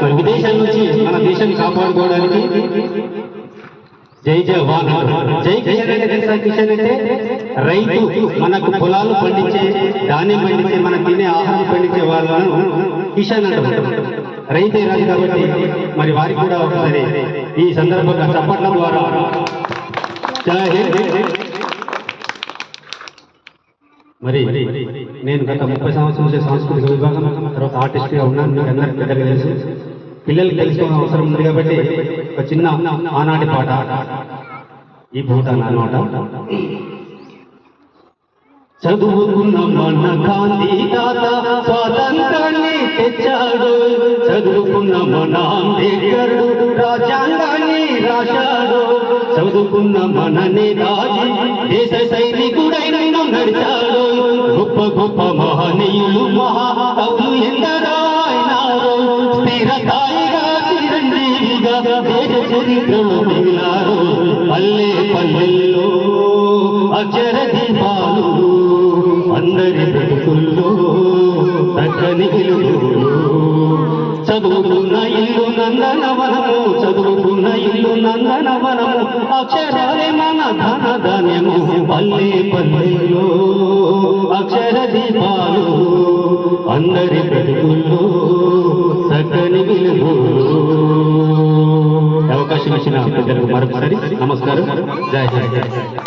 మరి విదేశాల నుంచి మన దేశాన్ని కాపాడుకోవడానికి జై జవాన్ జై కిషన్ అంటే తెలుసా? కిషన్ అంటే రైతు, మనకు పొలాలు పండించే, ధాన్యం పండించే, మనం తినే ఆహారం పండించే వాళ్ళను కిషన్ అంటారు. రైతే రాదు కాబట్టి మరి వారికి కూడా ఒకసారి ఈ సందర్భంగా చప్పట్ల ద్వారా జై హింద్. మరి నేను గత 30 సంవత్సరాల నుంచి సాంస్కృతిక విభాగం, తర్వాత ఆర్టిస్ట్గా ఉన్నాను. మీకు అందరికీ పెద్దగా తెలుసు, పిల్లలకి తెలుసుకోవాల్సిన అవసరం ఉంది కాబట్టి ఒక చిన్న ఆనాటి పాట ఈ పూట అన్నమాట. చదువుకున్న మన గాంధీ తాత స్వాతంత్రాన్ని తెచ్చాడు, చదువుకున్న మన అంబేద్కరుడు రాజ్యాంగాన్ని రాశాడు, చదువుకున్న మన నేతాజీ దేశ సైనికుడైన నడిచాడు, గొప్ప గొప్ప మహనీయులు మహాకవులు ఎందరో అయినారు, స్థిరకాయిగా చిరంజీవిగా దేశ చరిత్రలో మిగిలారు. పల్లె పల్లెల్లో అక్షర దీపాలు, అందరి బ్రతుకుల్లో చక్కని వెలుగులు, చదువుకున్న ఇల్లు నందనవనము, చదువుకున్న ఇల్లు నందనవనము, అక్షరాలే మన ధన ధాన్యము. పల్లె పల్లెల్లో అక్షర దీపాలు, అందరి బ్రతుకుల్లో చక్కని వెలుగులు. అవకాశం ఇచ్చిన పెద్దలకు మరొకసారి నమస్కారం. జై హింద్.